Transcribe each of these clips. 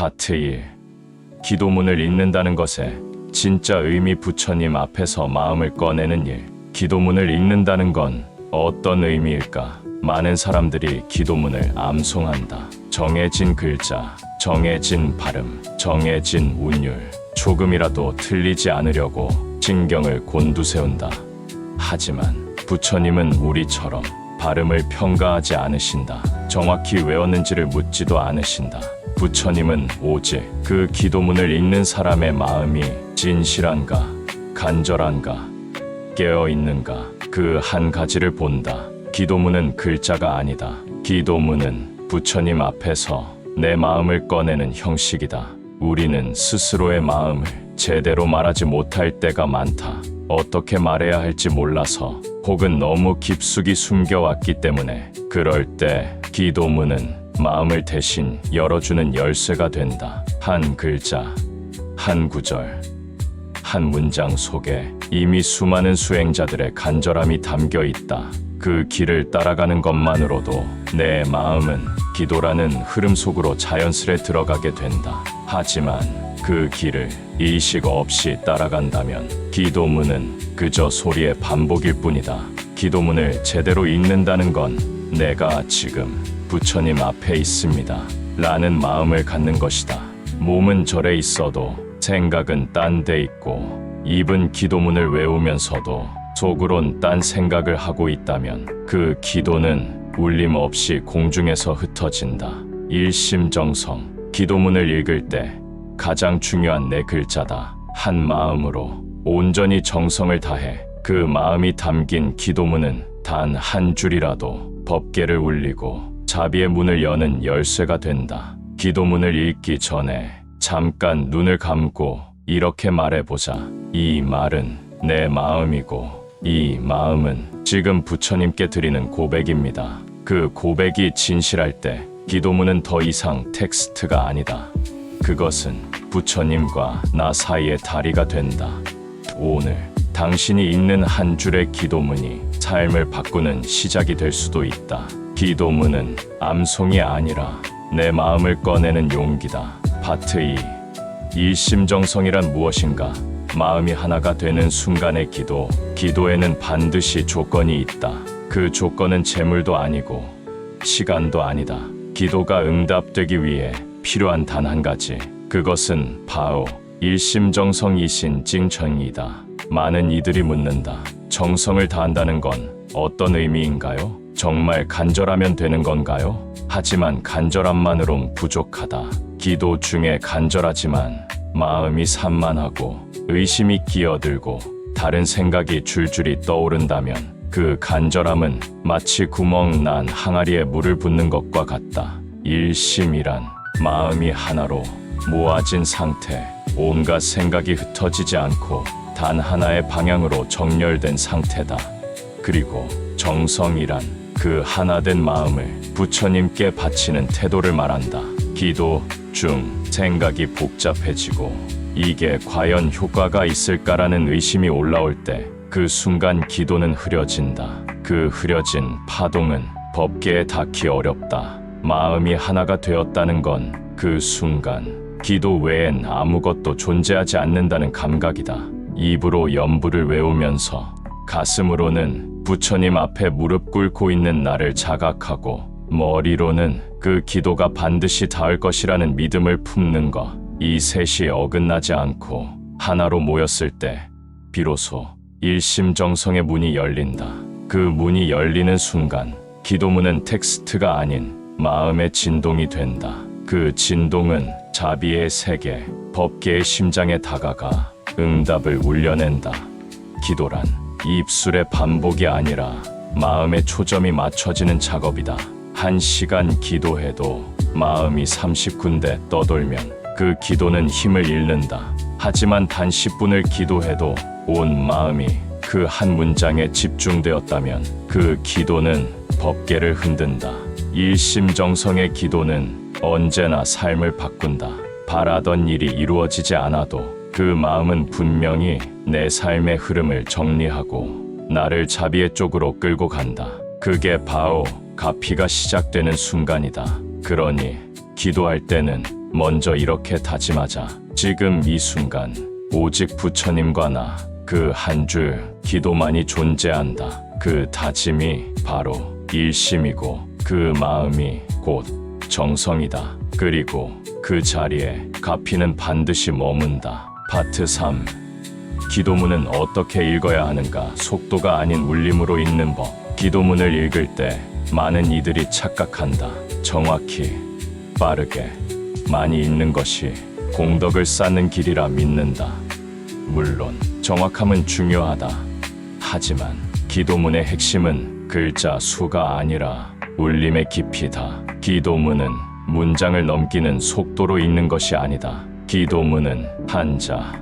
파트 1. 기도문을 읽는다는 것에 진짜 의미. 부처님 앞에서 마음을 꺼내는 일. 기도문을 읽는다는 건 어떤 의미일까? 많은 사람들이 기도문을 암송한다. 정해진 글자, 정해진 발음, 정해진 운율. 조금이라도 틀리지 않으려고 신경을 곤두세운다. 하지만 부처님은 우리처럼 발음을 평가하지 않으신다. 정확히 외웠는지를 묻지도 않으신다. 부처님은 오직 그 기도문을 읽는 사람의 마음이 진실한가, 간절한가, 깨어있는가, 그 한 가지를 본다. 기도문은 글자가 아니다. 기도문은 부처님 앞에서 내 마음을 꺼내는 형식이다. 우리는 스스로의 마음을 제대로 말하지 못할 때가 많다. 어떻게 말해야 할지 몰라서 혹은 너무 깊숙이 숨겨왔기 때문에. 그럴 때 기도문은 마음을 대신 열어주는 열쇠가 된다. 한 글자, 한 구절, 한 문장 속에 이미 수많은 수행자들의 간절함이 담겨 있다. 그 길을 따라가는 것만으로도 내 마음은 기도라는 흐름 속으로 자연스레 들어가게 된다. 하지만 그 길을 의식 없이 따라간다면 기도문은 그저 소리의 반복일 뿐이다. 기도문을 제대로 읽는다는 건 내가 지금 부처님 앞에 있습니다 라는 마음을 갖는 것이다. 몸은 절에 있어도 생각은 딴 데 있고, 입은 기도문을 외우면서도 속으론 딴 생각을 하고 있다면 그 기도는 울림 없이 공중에서 흩어진다. 일심정성. 기도문을 읽을 때 가장 중요한 네 글자다. 한 마음으로 온전히 정성을 다해 그 마음이 담긴 기도문은 단 한 줄이라도 법계를 울리고 자비의 문을 여는 열쇠가 된다. 기도문을 읽기 전에 잠깐 눈을 감고 이렇게 말해보자. 이 말은 내 마음이고 이 마음은 지금 부처님께 드리는 고백입니다. 그 고백이 진실할 때 기도문은 더 이상 텍스트가 아니다. 그것은 부처님과 나 사이의 다리가 된다. 오늘 당신이 읽는 한 줄의 기도문이 삶을 바꾸는 시작이 될 수도 있다. 기도문은 암송이 아니라 내 마음을 꺼내는 용기다. 파트 2. 일심정성이란 무엇인가? 마음이 하나가 되는 순간의 기도. 기도에는 반드시 조건이 있다. 그 조건은 재물도 아니고 시간도 아니다. 기도가 응답되기 위해 필요한 단 한 가지. 그것은 바로 일심정성이신 찡천이다. 많은 이들이 묻는다. 정성을 다한다는 건 어떤 의미인가요? 정말 간절하면 되는 건가요? 하지만 간절함만으론 부족하다. 기도 중에 간절하지만 마음이 산만하고 의심이 끼어들고 다른 생각이 줄줄이 떠오른다면 그 간절함은 마치 구멍 난 항아리에 물을 붓는 것과 같다. 일심이란 마음이 하나로 모아진 상태, 온갖 생각이 흩어지지 않고 단 하나의 방향으로 정렬된 상태다. 그리고 정성이란 그 하나된 마음을 부처님께 바치는 태도를 말한다. 기도 중 생각이 복잡해지고 이게 과연 효과가 있을까라는 의심이 올라올 때 그 순간 기도는 흐려진다. 그 흐려진 파동은 법계에 닿기 어렵다. 마음이 하나가 되었다는 건 그 순간 기도 외엔 아무것도 존재하지 않는다는 감각이다. 입으로 연부를 외우면서 가슴으로는 부처님 앞에 무릎 꿇고 있는 나를 자각하고 머리로는 그 기도가 반드시 닿을 것이라는 믿음을 품는 것. 이 셋이 어긋나지 않고 하나로 모였을 때 비로소 일심정성의 문이 열린다. 그 문이 열리는 순간 기도문은 텍스트가 아닌 마음의 진동이 된다. 그 진동은 자비의 세계, 법계의 심장에 다가가 응답을 울려낸다. 기도란 입술의 반복이 아니라 마음의 초점이 맞춰지는 작업이다. 1시간 기도해도 마음이 30군데 떠돌면 그 기도는 힘을 잃는다. 하지만 단 10분을 기도해도 온 마음이 그 한 문장에 집중되었다면 그 기도는 법계를 흔든다. 일심정성의 기도는 언제나 삶을 바꾼다. 바라던 일이 이루어지지 않아도 그 마음은 분명히 내 삶의 흐름을 정리하고 나를 자비의 쪽으로 끌고 간다. 그게 바로 가피가 시작되는 순간이다. 그러니 기도할 때는 먼저 이렇게 다짐하자. 지금 이 순간 오직 부처님과 나 그 한 줄 기도만이 존재한다. 그 다짐이 바로 일심이고 그 마음이 곧 정성이다. 그리고 그 자리에 가피는 반드시 머문다. 파트 3. 기도문은 어떻게 읽어야 하는가? 속도가 아닌 울림으로 읽는 법. 기도문을 읽을 때 많은 이들이 착각한다. 정확히, 빠르게, 많이 읽는 것이 공덕을 쌓는 길이라 믿는다. 물론 정확함은 중요하다. 하지만 기도문의 핵심은 글자 수가 아니라 울림의 깊이다. 기도문은 문장을 넘기는 속도로 읽는 것이 아니다. 기도문은 한자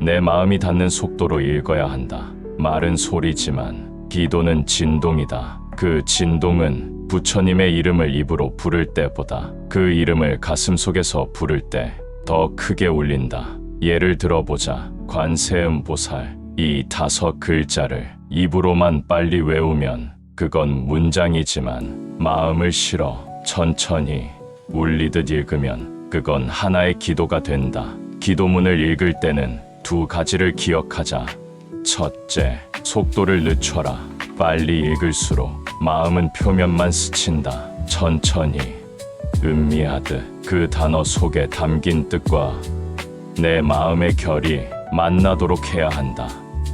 내 마음이 닿는 속도로 읽어야 한다. 말은 소리지만 기도는 진동이다. 그 진동은 부처님의 이름을 입으로 부를 때보다 그 이름을 가슴속에서 부를 때 더 크게 울린다. 예를 들어보자. 관세음보살. 이 5글자를 입으로만 빨리 외우면 그건 문장이지만 마음을 실어 천천히 울리듯 읽으면 그건 하나의 기도가 된다. 기도문을 읽을 때는 2가지를 기억하자. 첫째, 속도를 늦춰라. 빨리 읽을수록 마음은 표면만 스친다. 천천히, 음미하듯 그 단어 속에 담긴 뜻과 내 마음의 결이 만나도록 해야 한다.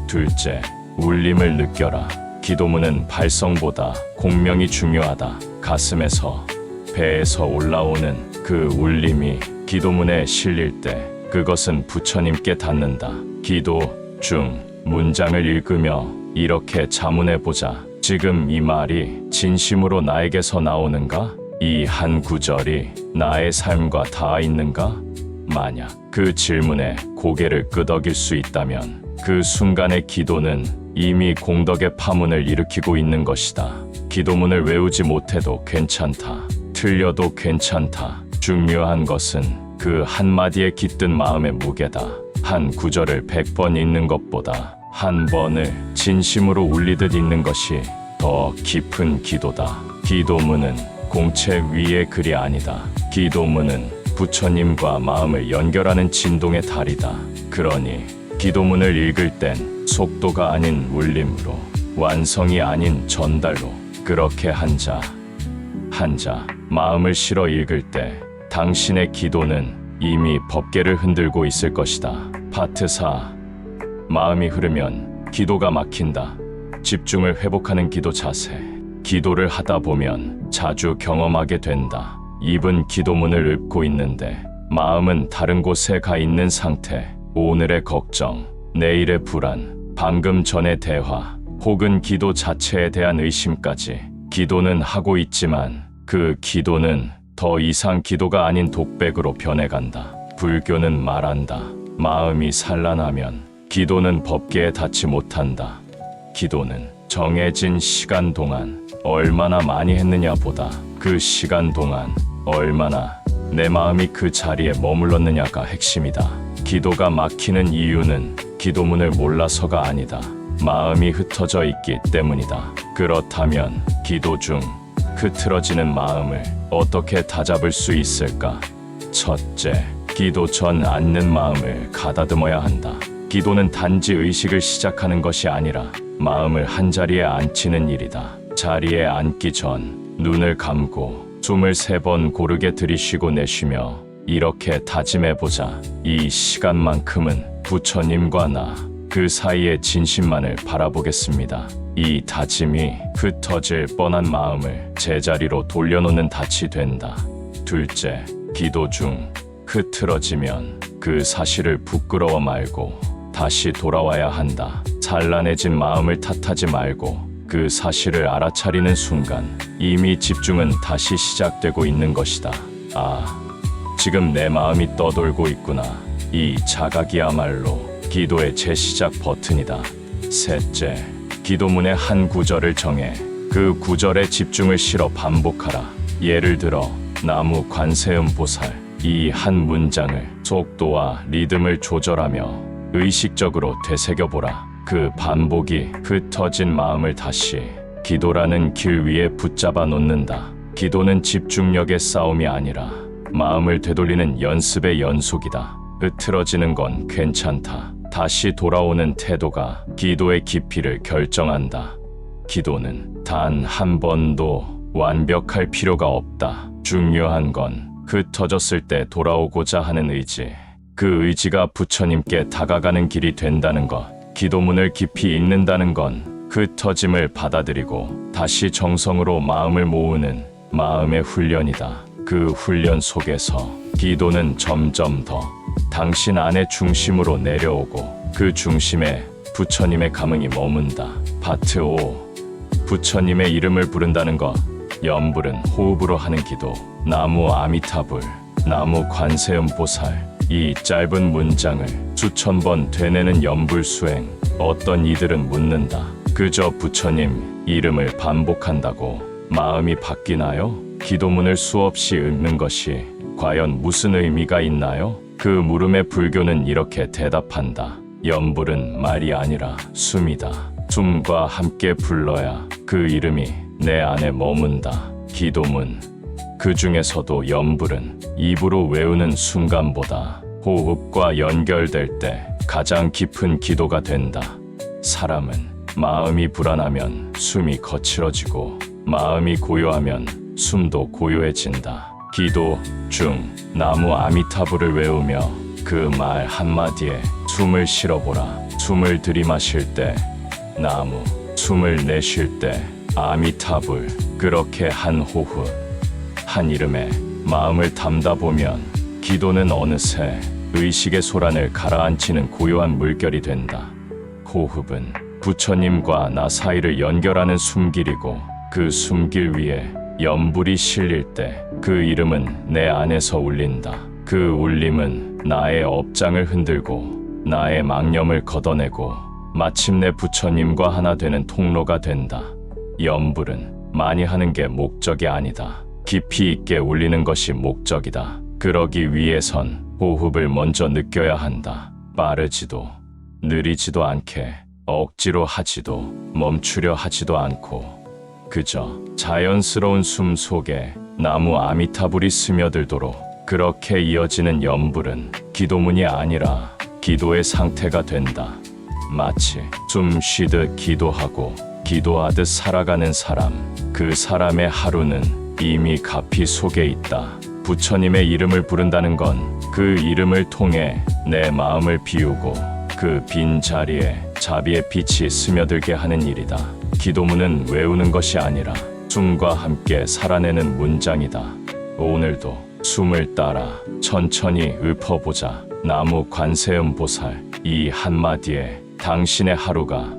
둘째, 울림을 느껴라. 기도문은 발성보다 공명이 중요하다. 가슴에서, 배에서 올라오는 그 울림이 기도문에 실릴 때 그것은 부처님께 닿는다. 기도 중 문장을 읽으며 이렇게 자문해보자. 지금 이 말이 진심으로 나에게서 나오는가? 이 한 구절이 나의 삶과 닿아 있는가? 만약 그 질문에 고개를 끄덕일 수 있다면 그 순간의 기도는 이미 공덕의 파문을 일으키고 있는 것이다. 기도문을 외우지 못해도 괜찮다. 틀려도 괜찮다. 중요한 것은 그 한마디에 깃든 마음의 무게다. 한 구절을 100번 읽는 것보다 한 번을 진심으로 울리듯 읽는 것이 더 깊은 기도다. 기도문은 공책 위의 글이 아니다. 기도문은 부처님과 마음을 연결하는 진동의 달이다. 그러니 기도문을 읽을 땐 속도가 아닌 울림으로, 완성이 아닌 전달로, 그렇게 한자 마음을 실어 읽을 때 당신의 기도는 이미 법계를 흔들고 있을 것이다. 파트 4. 마음이 흐르면 기도가 막힌다. 집중을 회복하는 기도 자세. 기도를 하다 보면 자주 경험하게 된다. 입은 기도문을 읊고 있는데 마음은 다른 곳에 가 있는 상태. 오늘의 걱정, 내일의 불안, 방금 전의 대화, 혹은 기도 자체에 대한 의심까지. 기도는 하고 있지만 그 기도는 더 이상 기도가 아닌 독백으로 변해간다. 불교는 말한다. 마음이 산란하면 기도는 법계에 닿지 못한다. 기도는 정해진 시간 동안 얼마나 많이 했느냐 보다 그 시간 동안 얼마나 내 마음이 그 자리에 머물렀느냐가 핵심이다. 기도가 막히는 이유는 기도문을 몰라서가 아니다. 마음이 흩어져 있기 때문이다. 그렇다면 기도 중 흐트러지는 마음을 어떻게 다잡을 수 있을까? 첫째, 기도 전 앉는 마음을 가다듬어야 한다. 기도는 단지 의식을 시작하는 것이 아니라 마음을 한자리에 앉히는 일이다. 자리에 앉기 전 눈을 감고 숨을 3번 고르게 들이쉬고 내쉬며 이렇게 다짐해보자. 이 시간만큼은 부처님과 나 그 사이의 진심만을 바라보겠습니다. 이 다짐이 흩어질 뻔한 마음을 제자리로 돌려놓는 닻이 된다. 둘째, 기도 중 흐트러지면 그 사실을 부끄러워 말고 다시 돌아와야 한다. 찬란해진 마음을 탓하지 말고 그 사실을 알아차리는 순간 이미 집중은 다시 시작되고 있는 것이다. 아, 지금 내 마음이 떠돌고 있구나. 이 자각이야말로 기도의 재시작 버튼이다. 셋째, 기도문의 한 구절을 정해 그 구절에 집중을 실어 반복하라. 예를 들어 나무 관세음보살. 이 한 문장을 속도와 리듬을 조절하며 의식적으로 되새겨보라. 그 반복이 흩어진 마음을 다시 기도라는 길 위에 붙잡아 놓는다. 기도는 집중력의 싸움이 아니라 마음을 되돌리는 연습의 연속이다. 흐트러지는 건 괜찮다. 다시 돌아오는 태도가 기도의 깊이를 결정한다. 기도는 단 한 번도 완벽할 필요가 없다. 중요한 건 흩어졌을 때 돌아오고자 하는 의지. 그 의지가 부처님께 다가가는 길이 된다는 것. 기도문을 깊이 읽는다는 건 흩어짐을 받아들이고 다시 정성으로 마음을 모으는 마음의 훈련이다. 그 훈련 속에서 기도는 점점 더 당신 안의 중심으로 내려오고 그 중심에 부처님의 감흥이 머문다. 파트 5. 부처님의 이름을 부른다는 것. 염불은 호흡으로 하는 기도. 나무 아미타불, 나무 관세음 보살. 이 짧은 문장을 수천 번 되뇌는 염불 수행. 어떤 이들은 묻는다. 그저 부처님 이름을 반복한다고 마음이 바뀌나요? 기도문을 수없이 읽는 것이 과연 무슨 의미가 있나요? 그 물음에 불교는 이렇게 대답한다. 염불은 말이 아니라 숨이다. 숨과 함께 불러야 그 이름이 내 안에 머문다. 기도문. 그 중에서도 염불은 입으로 외우는 순간보다 호흡과 연결될 때 가장 깊은 기도가 된다. 사람은 마음이 불안하면 숨이 거칠어지고 마음이 고요하면 숨도 고요해진다. 기도 중 나무 아미타불을 외우며 그 말 한마디에 숨을 실어보라. 숨을 들이마실 때 나무, 숨을 내쉴 때 아미타불. 그렇게 한 호흡, 한 이름에 마음을 담다 보면 기도는 어느새 의식의 소란을 가라앉히는 고요한 물결이 된다. 호흡은 부처님과 나 사이를 연결하는 숨길이고 그 숨길 위에 염불이 실릴 때 그 이름은 내 안에서 울린다. 그 울림은 나의 업장을 흔들고 나의 망념을 걷어내고 마침내 부처님과 하나 되는 통로가 된다. 염불은 많이 하는 게 목적이 아니다. 깊이 있게 울리는 것이 목적이다. 그러기 위해선 호흡을 먼저 느껴야 한다. 빠르지도 느리지도 않게 억지로 하지도 멈추려 하지도 않고 그저 자연스러운 숨 속에 나무 아미타불이 스며들도록 그렇게 이어지는 염불은 기도문이 아니라 기도의 상태가 된다. 마치 숨 쉬듯 기도하고 기도하듯 살아가는 사람. 그 사람의 하루는 이미 가피 속에 있다. 부처님의 이름을 부른다는 건 그 이름을 통해 내 마음을 비우고 그 빈 자리에 자비의 빛이 스며들게 하는 일이다. 기도문은 외우는 것이 아니라 숨과 함께 살아내는 문장이다. 오늘도 숨을 따라 천천히 읊어보자. 나무 관세음 보살. 이 한마디에 당신의 하루가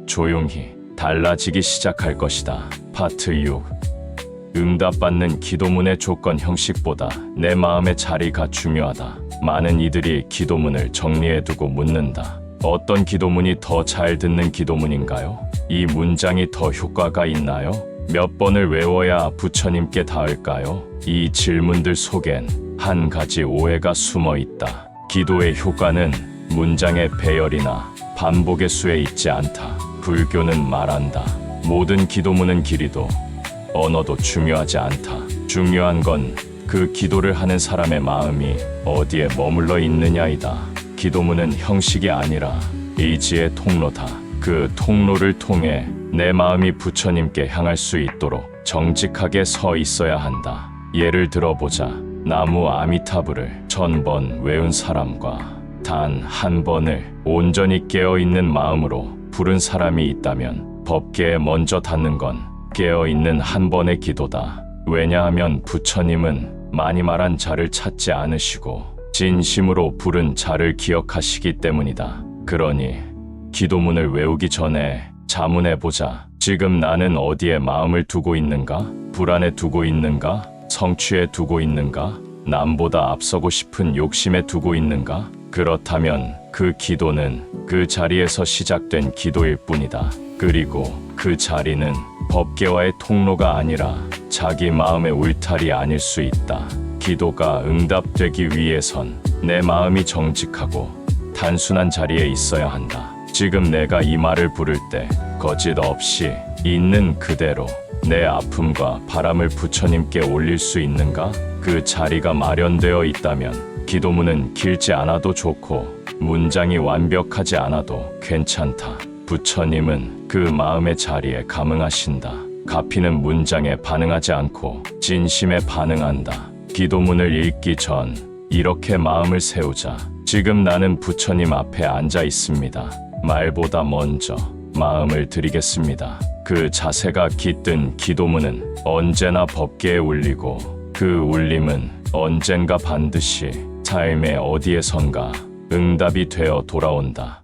조용히 달라지기 시작할 것이다. 파트 6. 응답받는 기도문의 조건 형식보다 내 마음의 자리가 중요하다. 많은 이들이 기도문을 정리해두고 묻는다. 어떤 기도문이 더 잘 듣는 기도문인가요? 이 문장이 더 효과가 있나요? 몇 번을 외워야 부처님께 닿을까요? 이 질문들 속엔 한 가지 오해가 숨어 있다. 기도의 효과는 문장의 배열이나 반복의 수에 있지 않다. 불교는 말한다. 모든 기도문은 길이도 언어도 중요하지 않다. 중요한 건 그 기도를 하는 사람의 마음이 어디에 머물러 있느냐이다. 기도문은 형식이 아니라 의지의 통로다. 그 통로를 통해 내 마음이 부처님께 향할 수 있도록 정직하게 서 있어야 한다. 예를 들어보자. 나무 아미타불을 1000번 외운 사람과 단 한 번을 온전히 깨어있는 마음으로 부른 사람이 있다면 법계에 먼저 닿는 건 깨어있는 한 번의 기도다. 왜냐하면 부처님은 많이 말한 자를 찾지 않으시고 진심으로 부른 자를 기억하시기 때문이다. 그러니 기도문을 외우기 전에 자문해보자. 지금 나는 어디에 마음을 두고 있는가? 불안에 두고 있는가? 성취에 두고 있는가? 남보다 앞서고 싶은 욕심에 두고 있는가? 그렇다면 그 기도는 그 자리에서 시작된 기도일 뿐이다. 그리고 그 자리는 법계와의 통로가 아니라 자기 마음의 울타리 아닐 수 있다. 기도가 응답되기 위해선 내 마음이 정직하고 단순한 자리에 있어야 한다. 지금 내가 이 말을 부를 때 거짓 없이 있는 그대로 내 아픔과 바람을 부처님께 올릴 수 있는가? 그 자리가 마련되어 있다면 기도문은 길지 않아도 좋고 문장이 완벽하지 않아도 괜찮다. 부처님은 그 마음의 자리에 감응하신다. 가피는 문장에 반응하지 않고 진심에 반응한다. 기도문을 읽기 전 이렇게 마음을 세우자. 지금 나는 부처님 앞에 앉아 있습니다. 말보다 먼저 마음을 드리겠습니다. 그 자세가 깃든 기도문은 언제나 법계에 울리고 그 울림은 언젠가 반드시 삶의 어디에선가 응답이 되어 돌아온다.